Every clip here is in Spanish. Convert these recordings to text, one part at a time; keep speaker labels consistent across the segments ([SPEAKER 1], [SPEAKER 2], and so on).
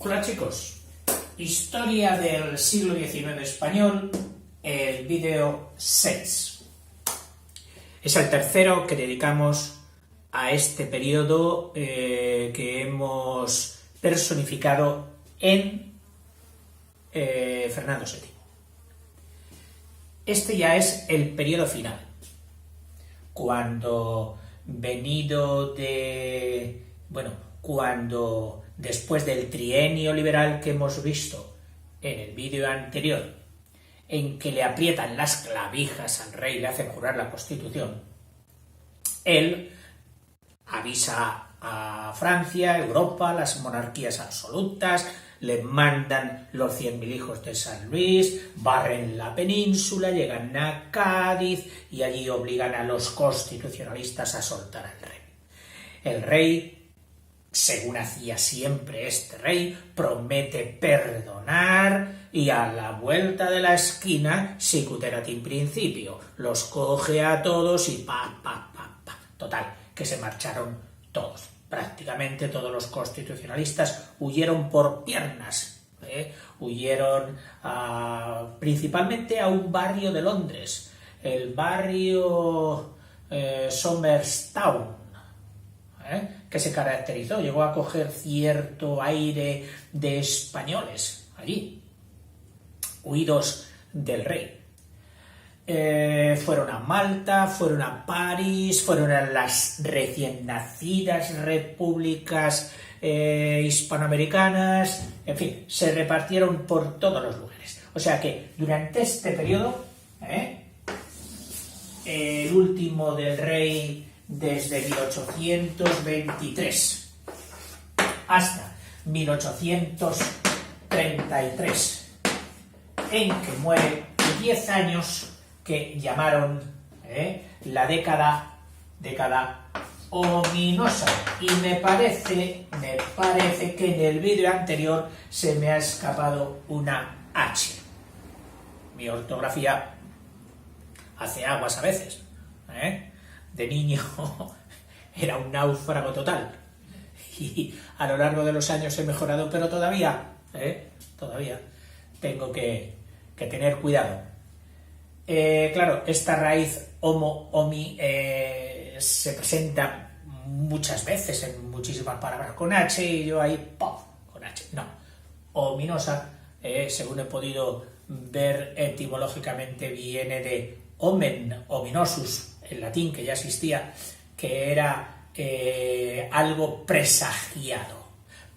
[SPEAKER 1] Hola chicos, historia del siglo XIX español, el vídeo 6. Es el tercero que dedicamos a este periodo que hemos personificado en Fernando VII. Este ya es el periodo final, cuando cuando después del trienio liberal que hemos visto en el vídeo anterior, en que le aprietan las clavijas al rey y le hacen jurar la Constitución, él avisa a Francia, Europa, las monarquías absolutas, le mandan los 100.000 hijos de San Luis, barren la península, llegan a Cádiz y allí obligan a los constitucionalistas a soltar al rey. El rey, según hacía siempre este rey, promete perdonar y a la vuelta de la esquina, sicut erat in principio, los coge a todos y pa. Total, que se marcharon todos. Prácticamente todos los constitucionalistas huyeron por piernas, huyeron principalmente a un barrio de Londres, el barrio Somerstown, que se caracterizó, llegó a coger cierto aire de españoles allí, huidos del rey. Fueron a Malta, fueron a París, fueron a las recién nacidas repúblicas hispanoamericanas, en fin, se repartieron por todos los lugares. O sea que durante este periodo, el último del rey desde 1823 hasta 1833, en que muere 10 años que llamaron la década ominosa. Y me parece que en el vídeo anterior se me ha escapado una H. Mi ortografía hace aguas a veces. De niño era un náufrago total. Y a lo largo de los años he mejorado, pero todavía tengo que tener cuidado. Claro, esta raíz omi se presenta muchas veces en muchísimas palabras con H y yo ahí ¡pop! Con H. No, ominosa, según he podido ver etimológicamente, viene de omen, ominosus, en latín, que ya existía, que era algo presagiado,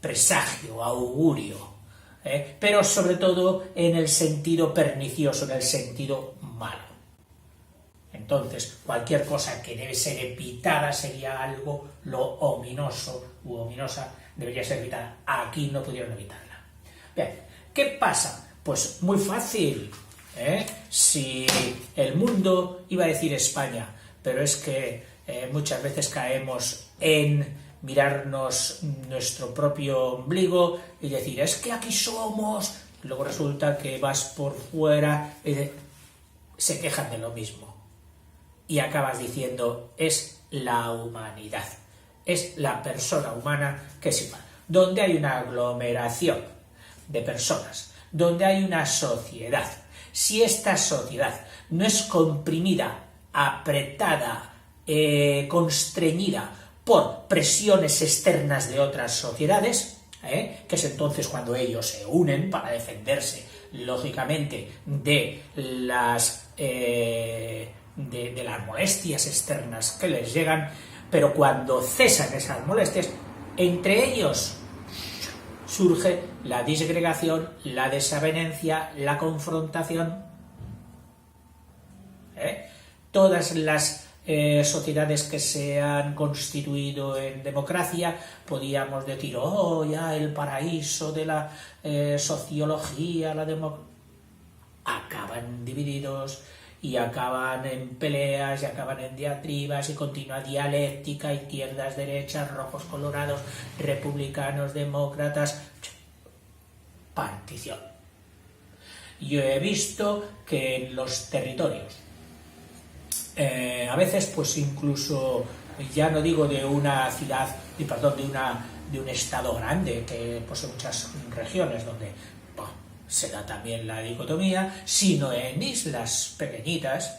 [SPEAKER 1] presagio, augurio, pero sobre todo en el sentido pernicioso, en el sentido malo. Entonces, cualquier cosa que debe ser evitada sería algo, lo ominoso u ominosa debería ser evitada. Aquí no pudieron evitarla. Bien, ¿qué pasa? Pues muy fácil. Si el mundo, iba a decir España, pero es que muchas veces caemos en mirarnos nuestro propio ombligo y decir, es que aquí somos, y luego resulta que vas por fuera y se quejan de lo mismo. Y acabas diciendo, es la humanidad, es la persona humana que es igual. Donde hay una aglomeración de personas, donde hay una sociedad, si esta sociedad no es comprimida, apretada, constreñida por presiones externas de otras sociedades, que es entonces cuando ellos se unen para defenderse, lógicamente, de las molestias externas que les llegan, pero cuando cesan esas molestias, entre ellos surge la disgregación, la desavenencia, la confrontación. Todas las sociedades que se han constituido en democracia, podíamos decir, ya el paraíso de la sociología, la democracia, acaban divididos y acaban en peleas y acaban en diatribas y continua dialéctica, izquierdas, derechas, rojos, colorados, republicanos, demócratas, partición. Yo he visto que en los territorios, a veces pues incluso, ya no digo de una ciudad, de de un estado grande que posee muchas regiones donde se da también la dicotomía, sino en islas pequeñitas,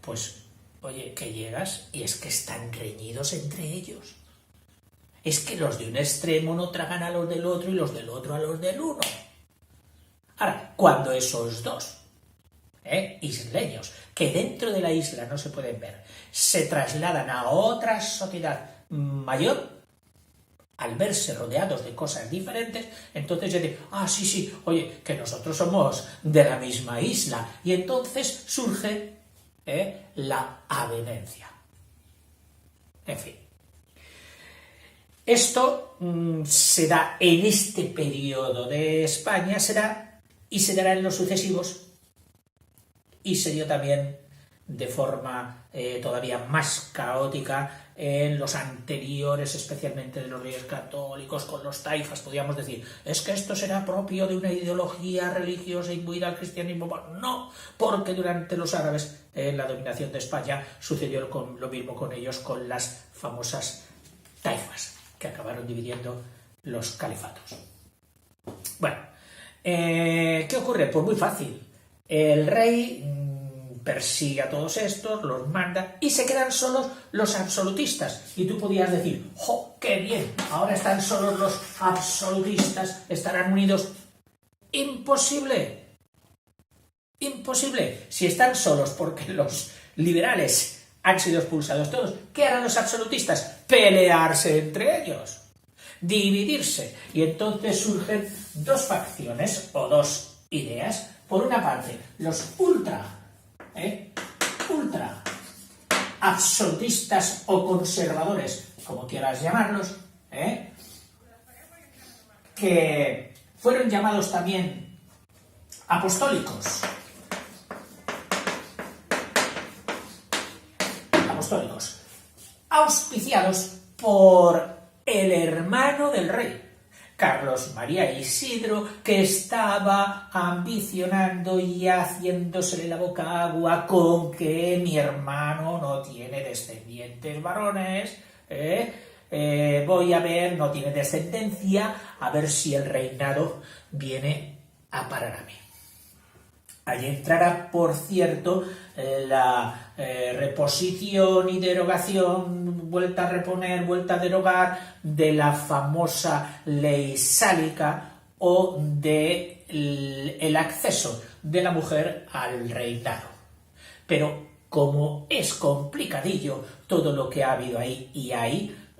[SPEAKER 1] pues, oye, que llegas y es que están reñidos entre ellos. Es que los de un extremo no tragan a los del otro y los del otro a los del uno. Ahora, cuando esos dos isleños, que dentro de la isla no se pueden ver, se trasladan a otra sociedad mayor, al verse rodeados de cosas diferentes, entonces ya digo, sí, oye, que nosotros somos de la misma isla, y entonces surge la avenencia. En fin. Esto se da en este periodo de España, se dará en los sucesivos, y se dio también de forma todavía más caótica en los anteriores, especialmente de los reyes católicos, con los taifas. Podríamos decir, es que esto será propio de una ideología religiosa imbuida al cristianismo. No, porque durante los árabes, en la dominación de España, sucedió lo mismo con ellos, con las famosas taifas, que acabaron dividiendo los califatos. Bueno, ¿qué ocurre? Pues muy fácil. El rey persigue a todos estos, los manda, y se quedan solos los absolutistas. Y tú podías decir, ¡jo, qué bien! Ahora están solos los absolutistas, estarán unidos. ¡Imposible! ¡Imposible! Si están solos porque los liberales han sido expulsados todos, ¿qué harán los absolutistas? Pelearse entre ellos, dividirse. Y entonces surgen dos facciones o dos ideas. Por una parte, los ultra absolutistas o conservadores, como quieras llamarlos, que fueron llamados también apostólicos, auspiciados por el hermano del rey, Carlos María Isidro, que estaba ambicionando y haciéndosele la boca agua con que mi hermano no tiene descendientes varones, voy a ver, no tiene descendencia, a ver si el reinado viene a parar a mí. Allí entrará, por cierto, la reposición y derogación, vuelta a reponer, vuelta a derogar, de la famosa ley sálica o el acceso de la mujer al reinado. Pero como es complicadillo todo lo que ha habido ahí y ahí,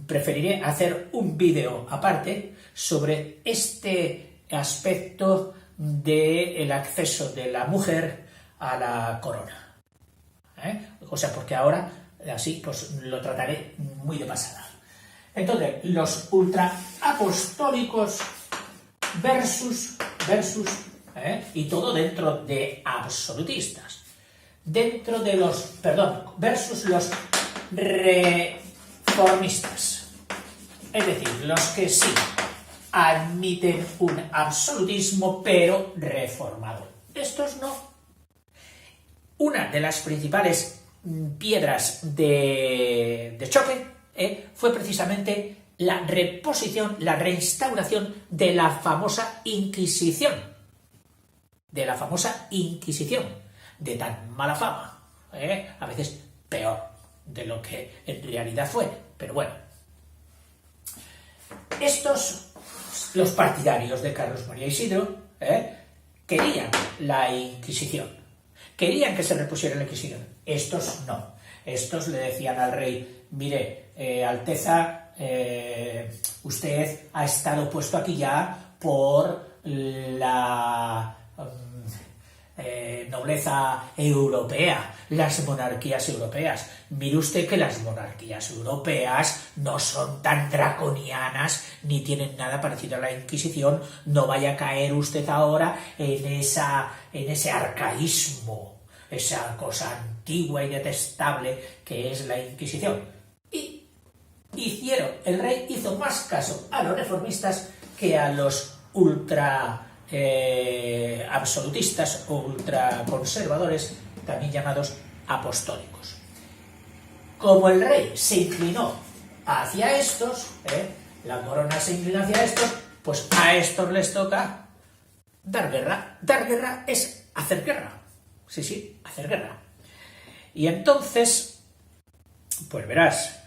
[SPEAKER 1] preferiré hacer un vídeo aparte sobre este aspecto del acceso de la mujer a la corona. O sea, porque ahora, así, pues lo trataré muy de pasada. Entonces, los ultraapostólicos versus, y todo dentro de absolutistas. Versus los reformistas. Es decir, los que sí admiten un absolutismo, pero reformador. Estos no. Una de las principales piedras de choque fue precisamente la reposición, la reinstauración de la famosa Inquisición. De tan mala fama, a veces peor de lo que en realidad fue, pero bueno. Los partidarios de Carlos María Isidro, querían la Inquisición, querían que se repusiera la Inquisición. Estos no. Estos le decían al rey, mire, Alteza, usted ha estado puesto aquí ya por la nobleza europea, las monarquías europeas. Mire usted que las monarquías europeas no son tan draconianas ni tienen nada parecido a la Inquisición. No vaya a caer usted ahora en ese arcaísmo, esa cosa antigua y detestable que es la Inquisición. Y el rey hizo más caso a los reformistas que a los absolutistas o ultraconservadores, también llamados apostólicos. Como el rey se inclinó hacia estos, la corona se inclina hacia estos, pues a estos les toca dar guerra. Dar guerra es hacer guerra. Sí, sí, hacer guerra. Y entonces, pues verás,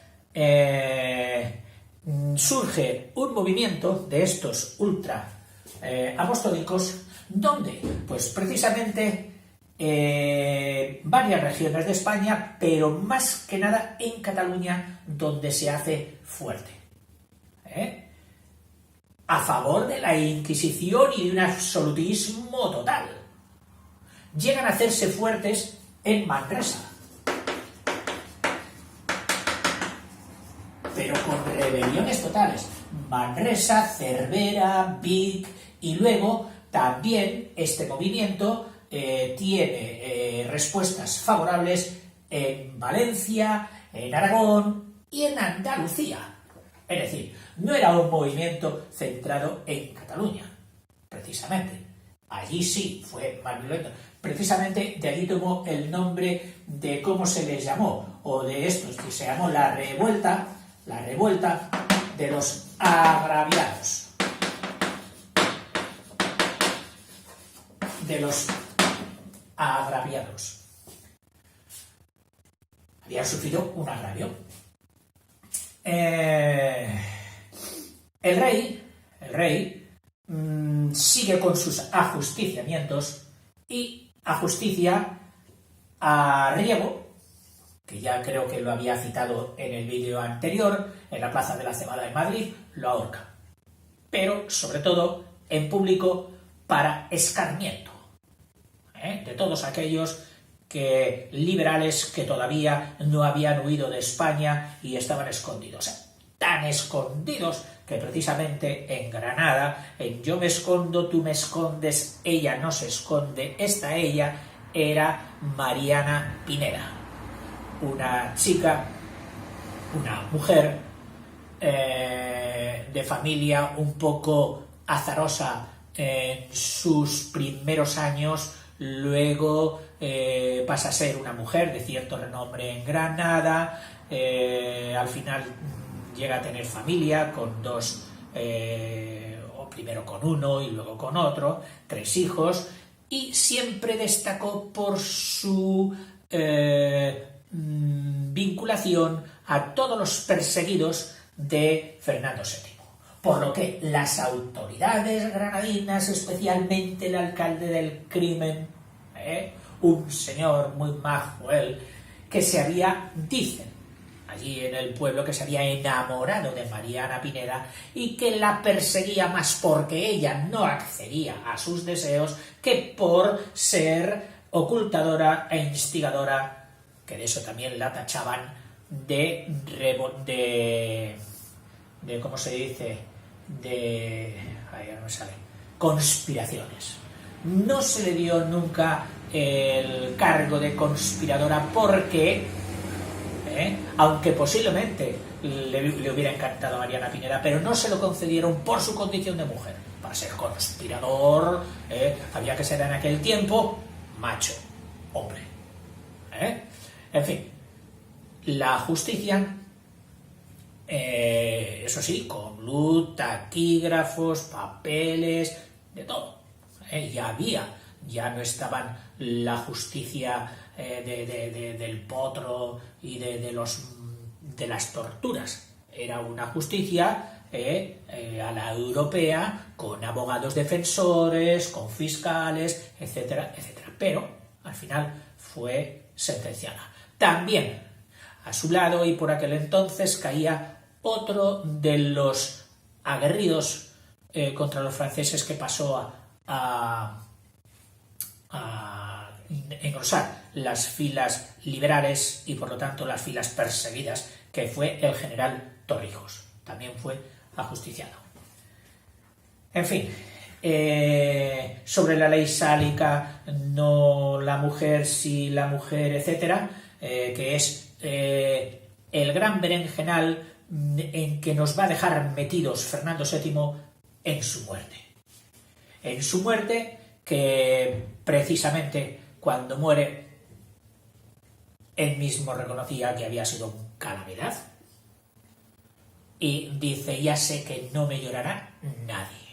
[SPEAKER 1] surge un movimiento de estos ultra apostólicos, donde, pues precisamente, varias regiones de España, pero más que nada en Cataluña, donde se hace fuerte. A favor de la Inquisición y de un absolutismo total. Llegan a hacerse fuertes en Manresa, pero con rebeliones totales. Manresa, Cervera, Vic, y luego también este movimiento tiene respuestas favorables en Valencia, en Aragón y en Andalucía. Es decir, no era un movimiento centrado en Cataluña, precisamente. Allí sí fue más violento. Precisamente de allí tomó el nombre de cómo se les llamó, o de estos, que se llamó la revuelta de los agraviados. De los agraviados. Habían sufrido un agravio. El rey sigue con sus ajusticiamientos y ajusticia a Riego, que ya creo que lo había citado en el vídeo anterior, en la Plaza de la Cebada en Madrid, lo ahorca. Pero, sobre todo, en público para escarmiento de todos aquellos liberales que todavía no habían huido de España y estaban escondidos. Tan escondidos que precisamente en Granada, en yo me escondo, tú me escondes, ella no se esconde, ella era Mariana Pineda, una chica, una mujer de familia un poco azarosa en sus primeros años, luego pasa a ser una mujer de cierto renombre en Granada, al final llega a tener familia con dos, o primero con uno y luego con otro, 3 hijos, y siempre destacó por su vinculación a todos los perseguidos de Fernando VII. Por lo que las autoridades granadinas, especialmente el alcalde del crimen, un señor muy majo él, que se había, dicen, allí en el pueblo, que se había enamorado de Mariana Pineda y que la perseguía más porque ella no accedía a sus deseos que por ser ocultadora e instigadora, que de eso también la tachaban de ¿cómo se dice? Ahí no me sale. Conspiraciones. No se le dio nunca el cargo de conspiradora porque, aunque posiblemente le hubiera encantado a Mariana Pineda, pero no se lo concedieron por su condición de mujer. Para ser conspirador, había que ser en aquel tiempo macho, hombre. En fin, la justicia, eso sí, con luz, taquígrafos, papeles, de todo. Ya no estaban la justicia del potro y de las torturas. Era una justicia a la europea, con abogados defensores, con fiscales, etcétera, etcétera. Pero al final fue sentenciada. También a su lado, y por aquel entonces, caía otro de los aguerridos contra los franceses que pasó a engrosar las filas liberales y por lo tanto las filas perseguidas, que fue el general Torrijos. También fue ajusticiado. En fin, sobre la ley sálica, no la mujer, sí la mujer, etcétera, que es el gran berenjenal en que nos va a dejar metidos Fernando VII en su muerte. En su muerte, que precisamente cuando muere, él mismo reconocía que había sido calamidad. y dice, ya sé que no me llorará nadie.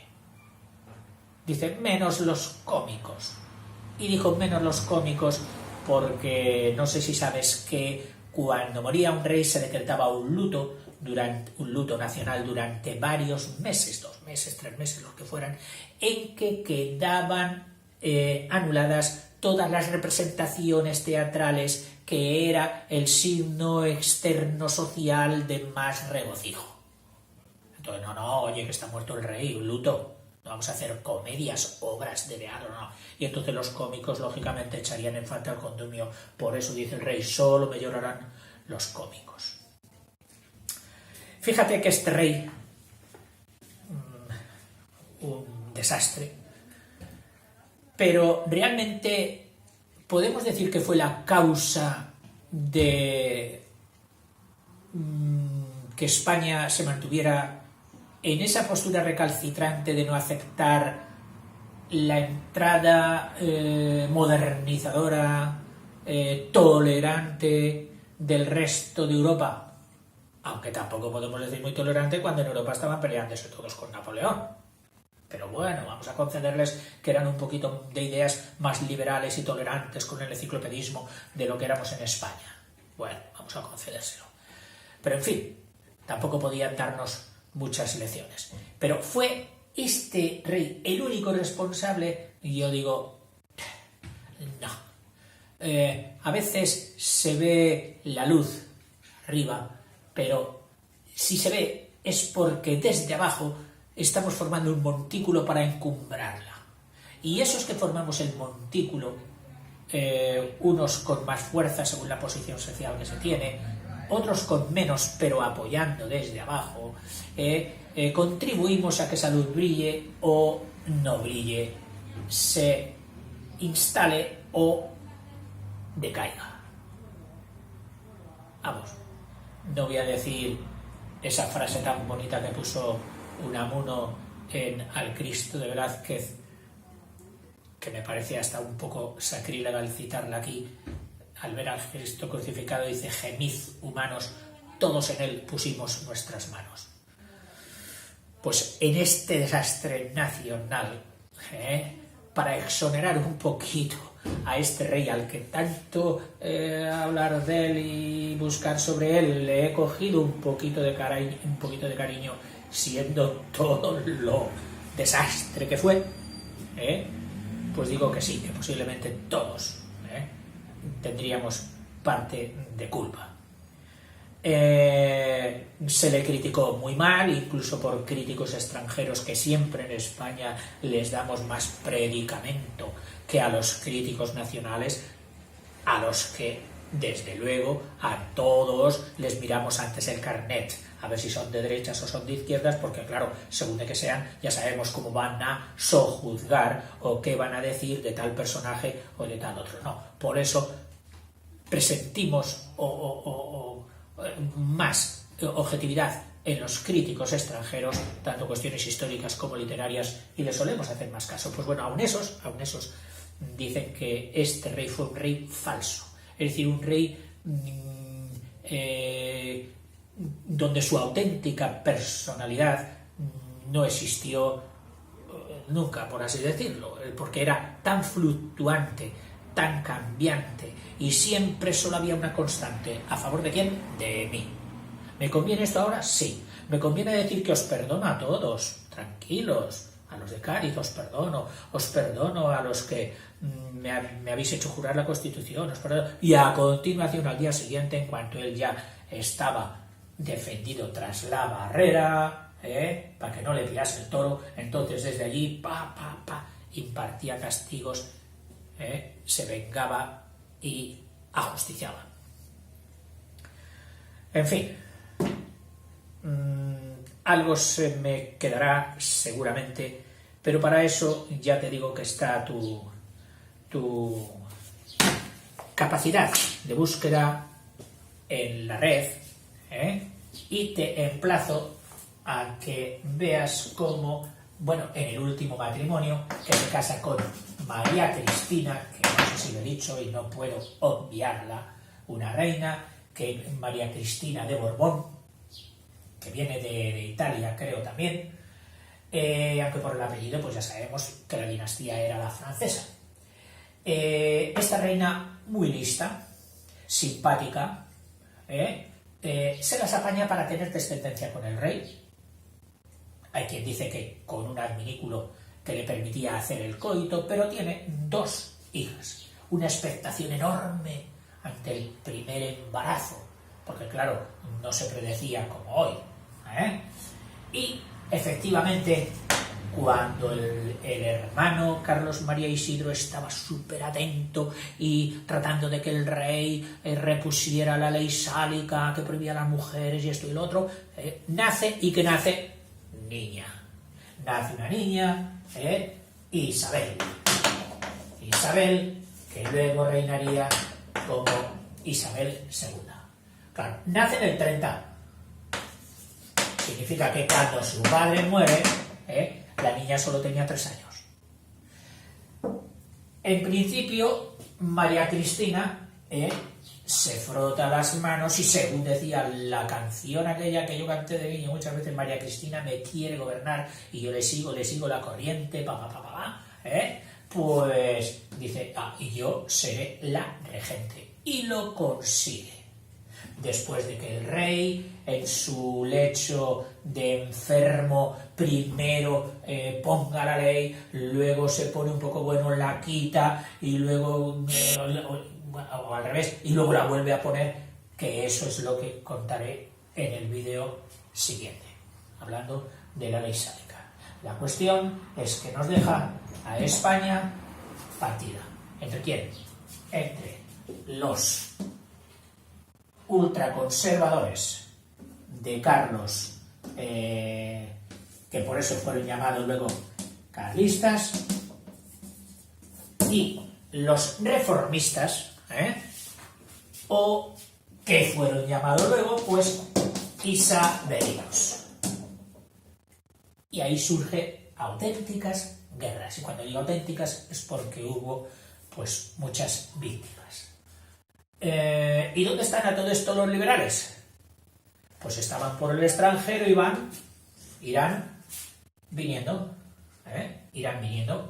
[SPEAKER 1] Dice, menos los cómicos. Y dijo menos los cómicos porque no sé si sabes que cuando moría un rey se decretaba un luto nacional durante varios meses, 2 meses, 3 meses, los que fueran, en que quedaban anuladas todas las representaciones teatrales que era el signo externo social de más regocijo. Entonces, oye, que está muerto el rey, un luto, no vamos a hacer comedias, obras de teatro, no. Y entonces los cómicos, lógicamente, echarían en falta el condumio. Por eso dice el rey, solo me llorarán los cómicos. Fíjate que este rey, un desastre, pero realmente podemos decir que fue la causa de que España se mantuviera en esa postura recalcitrante de no aceptar la entrada modernizadora, tolerante del resto de Europa. Aunque tampoco podemos decir muy tolerante cuando en Europa estaban peleándose todos con Napoleón. Pero bueno, vamos a concederles que eran un poquito de ideas más liberales y tolerantes con el enciclopedismo de lo que éramos en España. Bueno, vamos a concedérselo. Pero en fin, tampoco podían darnos muchas lecciones. Pero fue este rey el único responsable, y yo digo, no. A veces se ve la luz arriba, pero si se ve es porque desde abajo estamos formando un montículo para encumbrarla. Y esos que formamos el montículo, unos con más fuerza según la posición social que se tiene, otros con menos, pero apoyando desde abajo, contribuimos a que esa luz brille o no brille, se instale o decaiga. Vamos, no voy a decir esa frase tan bonita que puso Unamuno en Al Cristo de Velázquez, que me parece hasta un poco sacrílega al citarla aquí. Al ver al Cristo crucificado dice, gemid humanos, todos en él pusimos nuestras manos. Pues en este desastre nacional, para exonerar un poquito a este rey al que tanto hablar de él y buscar sobre él, le he cogido un poquito de cariño, siendo todo lo desastre que fue, pues digo que sí, que posiblemente todos tendríamos parte de culpa. Se le criticó muy mal, incluso por críticos extranjeros, que siempre en España les damos más predicamento que a los críticos nacionales, a los que, desde luego, a todos les miramos antes el carnet, a ver si son de derechas o son de izquierdas, porque claro, según de que sean, ya sabemos cómo van a sojuzgar o qué van a decir de tal personaje o de tal otro. No, por eso presentimos más objetividad en los críticos extranjeros, tanto cuestiones históricas como literarias, y les solemos hacer más caso. Pues bueno, aun esos dicen que este rey fue un rey falso, es decir, un rey donde su auténtica personalidad no existió nunca, por así decirlo, porque era tan fluctuante, tan cambiante, y siempre solo había una constante. ¿A favor de quién? De mí. ¿Me conviene esto ahora? Sí. ¿Me conviene decir que os perdono a todos? Tranquilos. A los de Cádiz os perdono a los que me habéis hecho jurar la Constitución, os perdono. Y a continuación, al día siguiente, en cuanto él ya estaba defendido tras la barrera, para que no le pilase el toro, entonces desde allí, impartía castigos, se vengaba y ajusticiaba. En fin, algo se me quedará seguramente, pero para eso ya te digo que está tu capacidad de búsqueda en la red, y te emplazo a que veas cómo, bueno, en el último matrimonio, que se casa con María Cristina, que no sé si lo he dicho y no puedo obviarla, una reina, que María Cristina de Borbón, que viene de Italia, creo también, aunque por el apellido pues ya sabemos que la dinastía era la francesa. Esta reina muy lista, simpática, se las apaña para tener descendencia con el rey. Hay quien dice que con un adminículo que le permitía hacer el coito, pero tiene 2 hijas. Una expectación enorme ante el primer embarazo, porque claro, no se predecía como hoy. Y efectivamente, cuando el hermano Carlos María Isidro estaba súper atento y tratando de que el rey repusiera la ley sálica que prohibía a las mujeres y esto y lo otro, nace niña. Nace una niña, Isabel. Isabel, que luego reinaría como Isabel II. Claro, nace en el 30. Significa que cuando su padre muere, la niña solo tenía 3 años. En principio, María Cristina se frota las manos y, según decía la canción aquella que yo canté de niño muchas veces, María Cristina me quiere gobernar y yo le sigo la corriente, pues dice, y yo seré la regente. Y lo consigue. Después de que el rey, en su lecho de enfermo, primero ponga la ley, luego se pone un poco bueno, la quita, y luego, o al revés, y luego la vuelve a poner, que eso es lo que contaré en el vídeo siguiente, hablando de la ley sálica. La cuestión es que nos deja a España partida. ¿Entre quién? Entre los ultraconservadores de Carlos, que por eso fueron llamados luego carlistas, y los reformistas, o que fueron llamados luego, pues, isabelinos. Y ahí surge auténticas guerras. Y cuando digo auténticas es porque hubo, pues, muchas víctimas. ¿Y dónde están a todo esto los liberales? Pues estaban por el extranjero y irán viniendo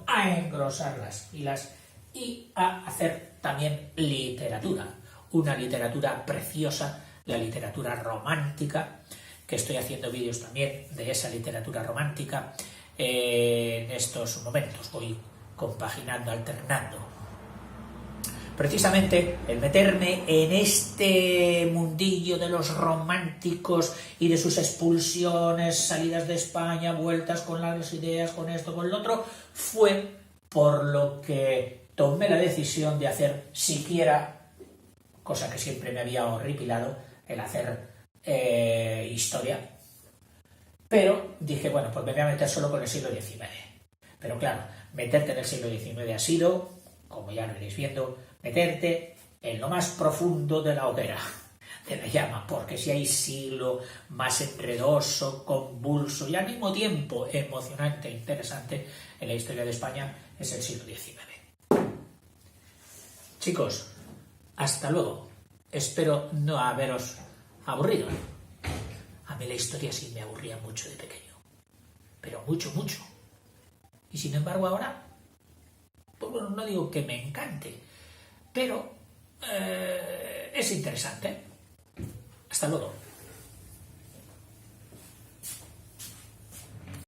[SPEAKER 1] a engrosar las filas y a hacer también literatura. Una literatura preciosa, la literatura romántica, que estoy haciendo vídeos también de esa literatura romántica en estos momentos. Voy compaginando, alternando. Precisamente el meterme en este mundillo de los románticos y de sus expulsiones, salidas de España, vueltas con las ideas, con esto, con lo otro, fue por lo que tomé la decisión de hacer siquiera, cosa que siempre me había horripilado, el hacer historia. Pero dije, bueno, pues me voy a meter solo con el siglo XIX. Pero claro, meterte en el siglo XIX ha sido, como ya lo iréis viendo, meterte en lo más profundo de la hoguera, de la llama, porque si hay siglo más enredoso, convulso y al mismo tiempo emocionante e interesante en la historia de España, es el siglo XIX. Chicos, hasta luego. Espero no haberos aburrido. A mí la historia sí me aburría mucho de pequeño, pero mucho, mucho. Y sin embargo ahora, pues bueno, no digo que me encante, pero es interesante. Hasta luego.